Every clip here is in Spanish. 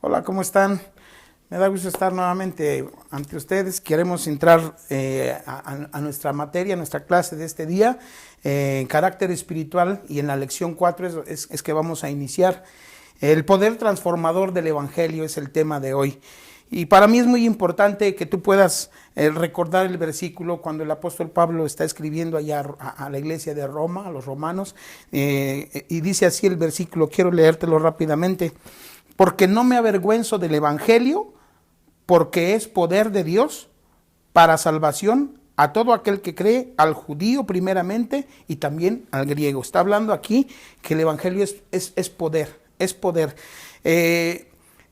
Hola, ¿cómo están? Me da gusto estar nuevamente ante ustedes. Queremos entrar a nuestra materia, a nuestra clase de este día, en carácter espiritual, y en la lección 4 es que vamos a iniciar. El poder transformador del Evangelio es el tema de hoy. Y para mí es muy importante que tú puedas recordar el versículo cuando el apóstol Pablo está escribiendo allá a la iglesia de Roma, a los romanos, y dice así el versículo. Quiero leértelo rápidamente. Porque no me avergüenzo del Evangelio, porque es poder de Dios para salvación a todo aquel que cree, al judío primeramente y también al griego. Está hablando aquí que el Evangelio es poder, es poder.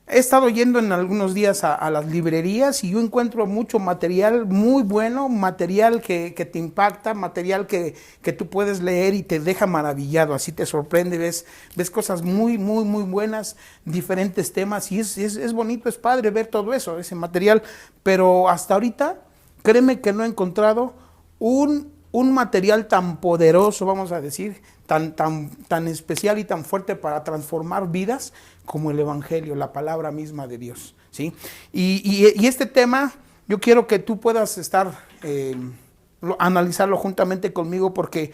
He estado yendo en algunos días a las librerías y yo encuentro mucho material muy bueno, material que te impacta, material que tú puedes leer y te deja maravillado, así te sorprende, ves cosas muy buenas, diferentes temas, y es bonito, es padre ver todo eso, ese material, pero hasta ahorita, créeme que no he encontrado un material tan poderoso, vamos a decir, tan especial y tan fuerte para transformar vidas como el Evangelio, la palabra misma de Dios, ¿sí? Y este tema yo quiero que tú puedas analizarlo juntamente conmigo porque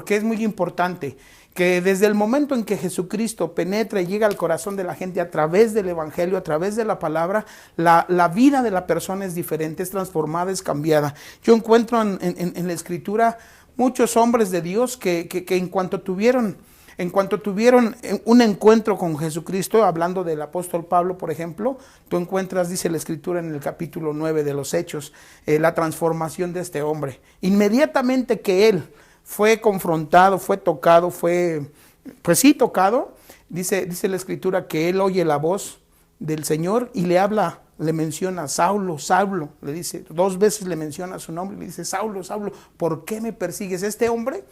es muy importante que desde el momento en que Jesucristo penetra y llega al corazón de la gente a través del Evangelio, a través de la palabra, la vida de la persona es diferente, es transformada, es cambiada. Yo encuentro en la Escritura muchos hombres de Dios que en cuanto tuvieron un encuentro con Jesucristo, hablando del apóstol Pablo, por ejemplo, tú encuentras, dice la Escritura en el capítulo 9 de los Hechos, la transformación de este hombre. Inmediatamente que él fue confrontado, fue tocado, tocado, dice la Escritura que él oye la voz del Señor y le habla, le menciona Saulo, Saulo, le dice, 2 veces le menciona su nombre, le dice, Saulo, Saulo, ¿por qué me persigues? Este hombre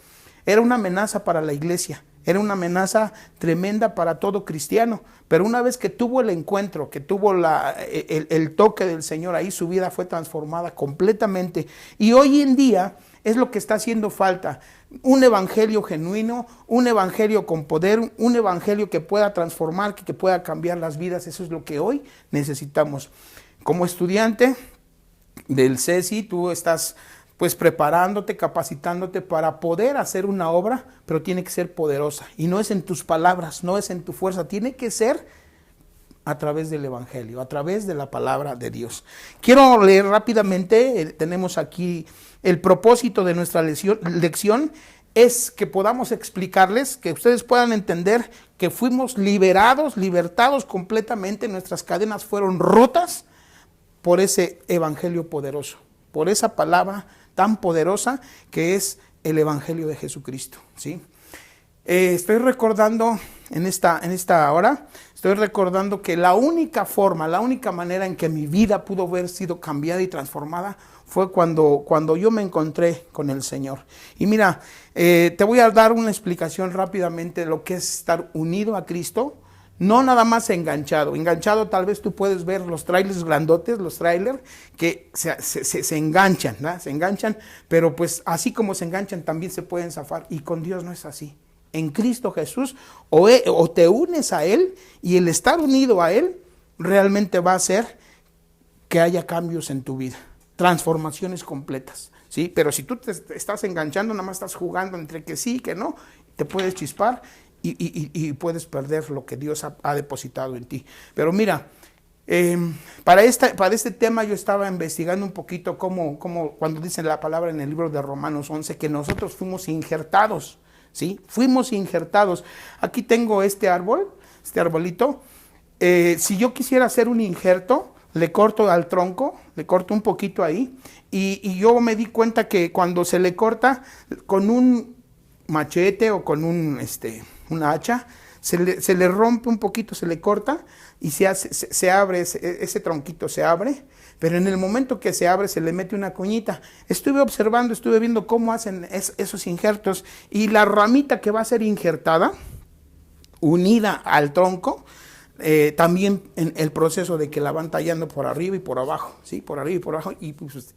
era una amenaza para la iglesia, era una amenaza tremenda para todo cristiano, pero una vez que tuvo el encuentro, que tuvo el toque del Señor, ahí su vida fue transformada completamente. Y hoy en día es lo que está haciendo falta, un evangelio genuino, un evangelio con poder, un evangelio que pueda transformar, que pueda cambiar las vidas. Eso es lo que hoy necesitamos. Como estudiante del CESI, tú estás pues preparándote, capacitándote para poder hacer una obra, pero tiene que ser poderosa. Y no es en tus palabras, no es en tu fuerza, tiene que ser a través del Evangelio, a través de la palabra de Dios. Quiero leer rápidamente, tenemos aquí el propósito de nuestra lección, es que podamos explicarles, que ustedes puedan entender que fuimos libertados completamente, nuestras cadenas fueron rotas por ese Evangelio poderoso, por esa palabra tan poderosa que es el Evangelio de Jesucristo, ¿sí? Estoy recordando en esta hora, estoy recordando que la única manera en que mi vida pudo haber sido cambiada y transformada fue cuando yo me encontré con el Señor. Y mira, te voy a dar una explicación rápidamente de lo que es estar unido a Cristo. No nada más enganchado tal vez tú puedes ver los trailers grandotes, los trailers que se enganchan, ¿no? Se enganchan, pero pues así como se enganchan también se pueden zafar, y con Dios no es así. En Cristo Jesús o te unes a Él, y el estar unido a Él realmente va a hacer que haya cambios en tu vida, transformaciones completas, ¿sí? Pero si tú te estás enganchando, nada más estás jugando entre que sí y que no, te puedes chispar y puedes perder lo que Dios ha depositado en ti. Pero mira, para este tema yo estaba investigando un poquito cómo cuando dice la palabra en el libro de Romanos 11 que nosotros fuimos injertados, ¿sí? Fuimos injertados. Aquí tengo este arbolito. Si yo quisiera hacer un injerto, le corto al tronco, le corto un poquito ahí, y yo me di cuenta que cuando se le corta con un machete o con una hacha, se le rompe un poquito, se le corta y se abre, ese tronquito se abre, pero en el momento que se abre se le mete una cuñita. Estuve viendo cómo hacen esos injertos, y la ramita que va a ser injertada, unida al tronco, También en el proceso de que la van tallando por arriba y por abajo, ¿sí? Por arriba y por abajo, y pues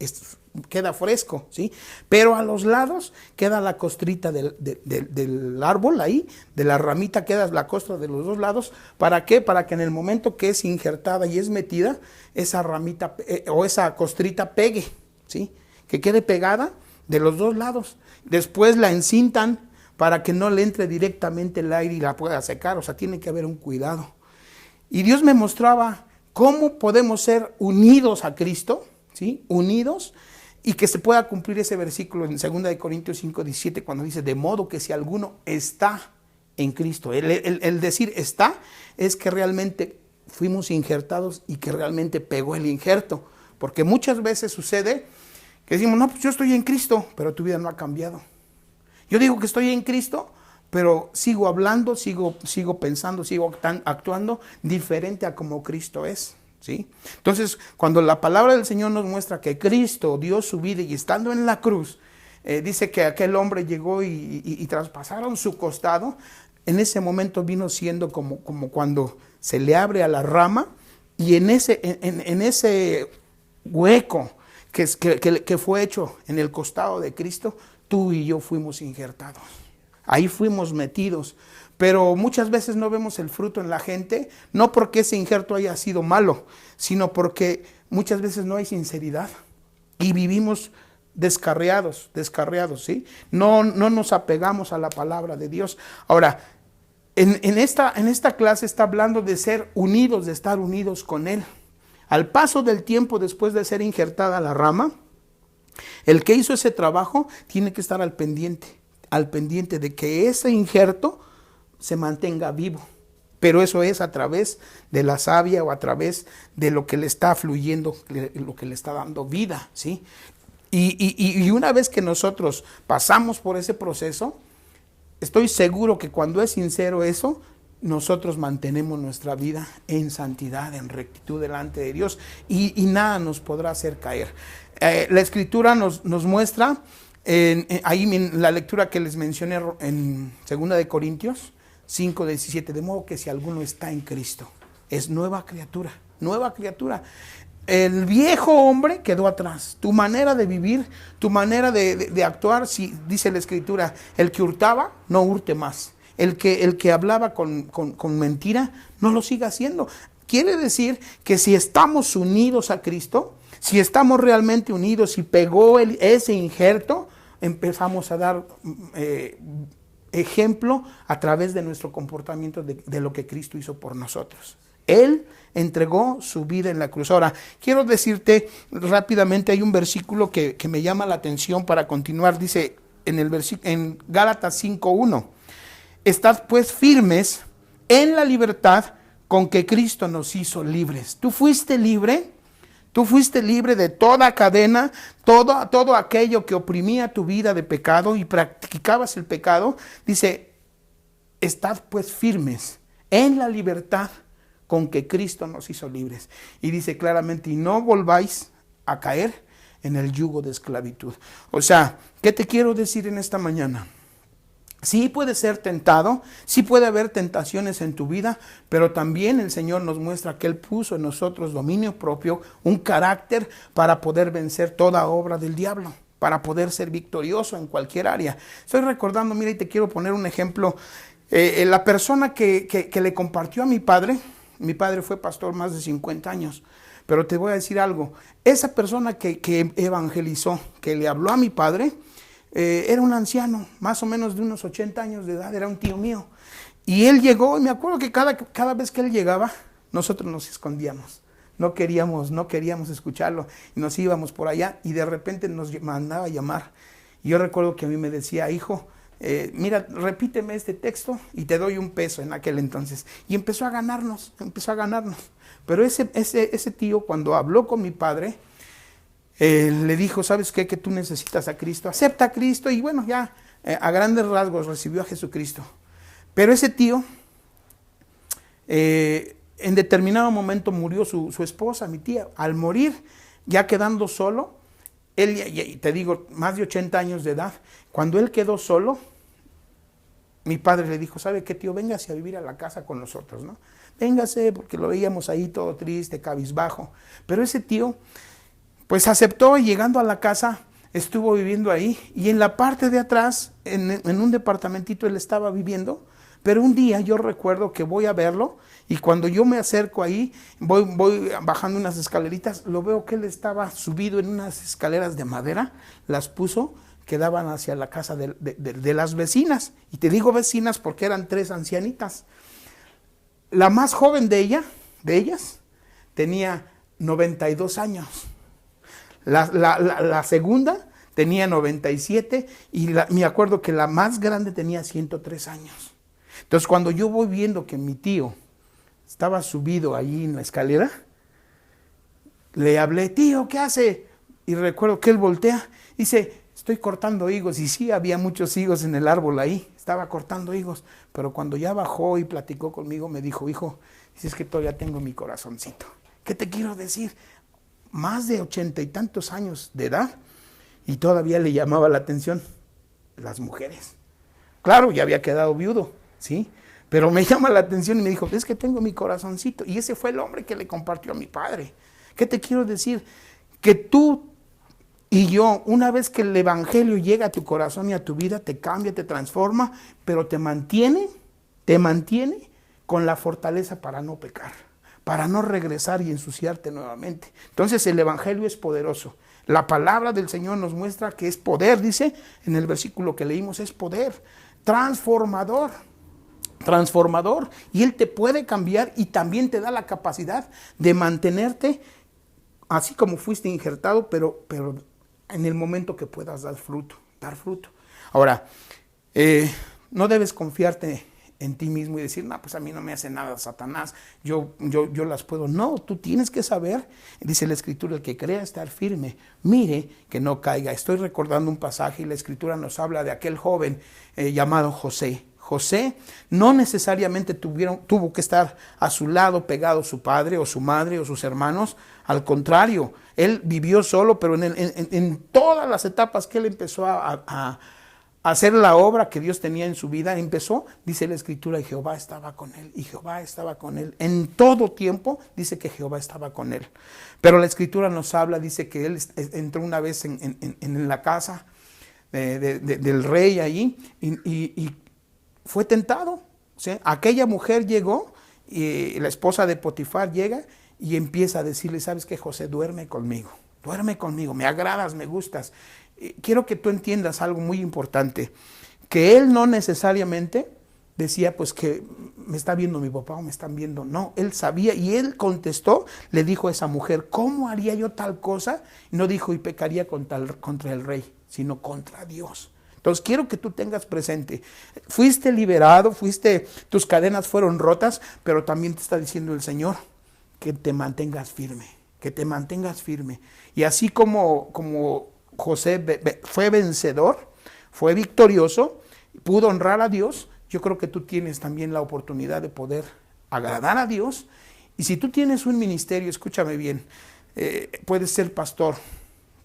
queda fresco, ¿sí? Pero a los lados queda la costrita del árbol ahí, de la ramita queda la costra de los dos lados. ¿Para qué? Para que en el momento que es injertada y es metida, esa ramita o esa costrita pegue, ¿sí? Que quede pegada de los dos lados. Después la encintan para que no le entre directamente el aire y la pueda secar, o sea, tiene que haber un cuidado. Y Dios me mostraba cómo podemos ser unidos a Cristo, ¿sí? Unidos, y que se pueda cumplir ese versículo en 2 Corintios 5:17, cuando dice, de modo que si alguno está en Cristo. El decir está es que realmente fuimos injertados y que realmente pegó el injerto. Porque muchas veces sucede que decimos, no, pues yo estoy en Cristo, pero tu vida no ha cambiado. Yo digo que estoy en Cristo, pero sigo hablando, sigo pensando, sigo actuando diferente a como Cristo es, ¿sí? Entonces, cuando la palabra del Señor nos muestra que Cristo dio su vida y estando en la cruz, dice que aquel hombre llegó y traspasaron su costado, en ese momento vino siendo como cuando se le abre a la rama y en ese hueco que fue hecho en el costado de Cristo, tú y yo fuimos injertados. Ahí fuimos metidos, pero muchas veces no vemos el fruto en la gente, no porque ese injerto haya sido malo, sino porque muchas veces no hay sinceridad y vivimos descarriados, ¿sí? No nos apegamos a la palabra de Dios. Ahora, en esta clase está hablando de ser unidos, de estar unidos con Él. Al paso del tiempo, después de ser injertada la rama, el que hizo ese trabajo tiene que estar al pendiente de que ese injerto se mantenga vivo. Pero eso es a través de la savia o a través de lo que le está fluyendo, lo que le está dando vida, ¿sí? Y una vez que nosotros pasamos por ese proceso, estoy seguro que cuando es sincero eso, nosotros mantenemos nuestra vida en santidad, en rectitud delante de Dios y nada nos podrá hacer caer. La Escritura nos muestra, ahí en la lectura que les mencioné en 2 Corintios 5:17, de modo que si alguno está en Cristo, es nueva criatura. El viejo hombre quedó atrás. Tu manera de vivir, tu manera de actuar, si dice la Escritura, el que hurtaba, no hurte más. El que hablaba con mentira, no lo siga haciendo. Quiere decir que si estamos unidos a Cristo, si estamos realmente unidos y pegó ese injerto, empezamos a dar ejemplo a través de nuestro comportamiento de lo que Cristo hizo por nosotros. Él entregó su vida en la cruz. Ahora, quiero decirte rápidamente, hay un versículo que me llama la atención para continuar. Dice en Gálatas 5:1, estad pues firmes en la libertad con que Cristo nos hizo libres. ¿Tú fuiste libre? Tú fuiste libre de toda cadena, todo aquello que oprimía tu vida de pecado y practicabas el pecado. Dice, estad pues firmes en la libertad con que Cristo nos hizo libres. Y dice claramente, y no volváis a caer en el yugo de esclavitud. O sea, ¿qué te quiero decir en esta mañana? Sí puede ser tentado, sí puede haber tentaciones en tu vida, pero también el Señor nos muestra que Él puso en nosotros dominio propio, un carácter para poder vencer toda obra del diablo, para poder ser victorioso en cualquier área. Estoy recordando, mira, y te quiero poner un ejemplo. La persona que le compartió a mi padre fue pastor más de 50 años, pero te voy a decir algo, esa persona que evangelizó, que le habló a mi padre, era un anciano, más o menos de unos 80 años de edad, era un tío mío. Y él llegó, y me acuerdo que cada vez que él llegaba, nosotros nos escondíamos. No queríamos escucharlo. Y nos íbamos por allá y de repente nos mandaba a llamar. Y yo recuerdo que a mí me decía, hijo, mira, repíteme este texto y te doy $1 en aquel entonces. Y empezó a ganarnos. Pero ese tío, cuando habló con mi padre, le dijo, ¿sabes qué? Que tú necesitas a Cristo. Acepta a Cristo y bueno, ya a grandes rasgos recibió a Jesucristo. Pero ese tío, en determinado momento murió su esposa, mi tía. Al morir, ya quedando solo, él, te digo, más de 80 años de edad, cuando él quedó solo, mi padre le dijo, ¿sabe qué, tío? Véngase a vivir a la casa con nosotros, ¿no? Véngase, porque lo veíamos ahí todo triste, cabizbajo. Pero ese tío, pues aceptó, y llegando a la casa, estuvo viviendo ahí, y en la parte de atrás, en un departamentito él estaba viviendo. Pero un día yo recuerdo que voy a verlo, y cuando yo me acerco ahí, voy bajando unas escaleritas, lo veo que él estaba subido en unas escaleras de madera, las puso, que daban hacia la casa de las vecinas. Y te digo vecinas porque eran 3 ancianitas. La más joven de ellas, tenía 92 años. La segunda tenía 97, y me acuerdo que la más grande tenía 103 años. Entonces, cuando yo voy viendo que mi tío estaba subido ahí en la escalera, le hablé, tío, ¿qué hace? Y recuerdo que él voltea y dice, estoy cortando higos. Y sí, había muchos higos en el árbol ahí, estaba cortando higos. Pero cuando ya bajó y platicó conmigo, me dijo, hijo, dice, es que todavía tengo mi corazoncito. ¿Qué te quiero decir? Más de 80 y tantos años de edad, y todavía le llamaba la atención las mujeres. Claro, ya había quedado viudo, ¿sí? Pero me llama la atención y me dijo, es que tengo mi corazoncito. Y ese fue el hombre que le compartió a mi padre. ¿Qué te quiero decir? Que tú y yo, una vez que el evangelio llega a tu corazón y a tu vida, te cambia, te transforma, pero te mantiene con la fortaleza para no pecar, para no regresar y ensuciarte nuevamente. Entonces el evangelio es poderoso. La palabra del Señor nos muestra que es poder, dice en el versículo que leímos, es poder transformador, y Él te puede cambiar, y también te da la capacidad de mantenerte así como fuiste injertado, pero en el momento que puedas dar fruto. Ahora, no debes confiarte en ti mismo y decir, no, pues a mí no me hace nada Satanás, yo las puedo. No, tú tienes que saber, dice la Escritura, el que crea estar firme, mire que no caiga. Estoy recordando un pasaje y la Escritura nos habla de aquel joven llamado José. José no necesariamente tuvo que estar a su lado pegado su padre o su madre o sus hermanos. Al contrario, él vivió solo, pero en todas las etapas que él empezó a hacer la obra que Dios tenía en su vida, dice la Escritura, y Jehová estaba con él, y Jehová estaba con él. En todo tiempo dice que Jehová estaba con él. Pero la Escritura nos habla, dice que él entró una vez en la casa del rey allí, y fue tentado. ¿Sí? Aquella mujer llegó, y la esposa de Potifar llega y empieza a decirle, ¿sabes qué, José? Duerme conmigo, me agradas, me gustas. Quiero que tú entiendas algo muy importante, que él no necesariamente decía, pues, que me está viendo mi papá o me están viendo. No, él sabía, y él contestó, le dijo a esa mujer, ¿cómo haría yo tal cosa? Y no dijo, y pecaría contra el rey, sino contra Dios. Entonces quiero que tú tengas presente, fuiste liberado, tus cadenas fueron rotas, pero también te está diciendo el Señor que te mantengas firme, Y así como José fue vencedor, fue victorioso, pudo honrar a Dios, yo creo que tú tienes también la oportunidad de poder agradar a Dios. Y si tú tienes un ministerio, escúchame bien, puedes ser pastor,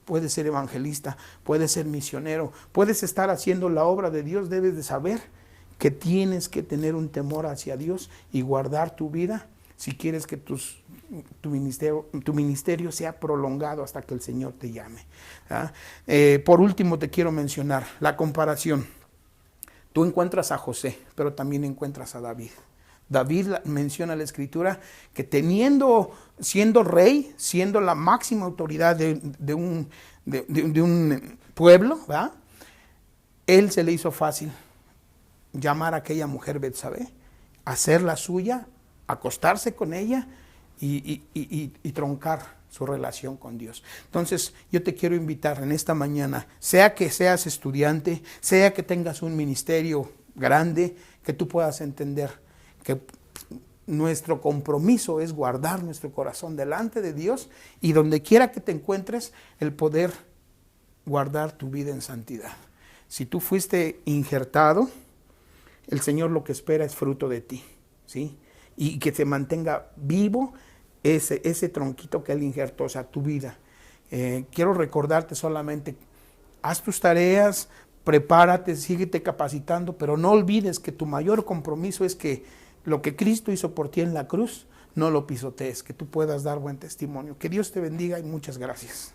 puedes ser evangelista, puedes ser misionero, puedes estar haciendo la obra de Dios. Debes de saber que tienes que tener un temor hacia Dios y guardar tu vida si quieres que tu ministerio sea prolongado hasta que el Señor te llame. Por último, te quiero mencionar la comparación. Tú encuentras a José, pero también encuentras a David. David menciona la Escritura que siendo rey, siendo la máxima autoridad de un pueblo, ¿verdad? Él se le hizo fácil llamar a aquella mujer Betsabé, hacerla suya, acostarse con ella y troncar su relación con Dios. Entonces, yo te quiero invitar en esta mañana, sea que seas estudiante, sea que tengas un ministerio grande, que tú puedas entender que nuestro compromiso es guardar nuestro corazón delante de Dios, y donde quiera que te encuentres, el poder guardar tu vida en santidad. Si tú fuiste injertado, el Señor lo que espera es fruto de ti, ¿sí? Y que se mantenga vivo ese tronquito que Él injertó, o sea, tu vida. Quiero recordarte solamente, haz tus tareas, prepárate, síguete capacitando, pero no olvides que tu mayor compromiso es que lo que Cristo hizo por ti en la cruz, no lo pisotees, que tú puedas dar buen testimonio. Que Dios te bendiga y muchas gracias.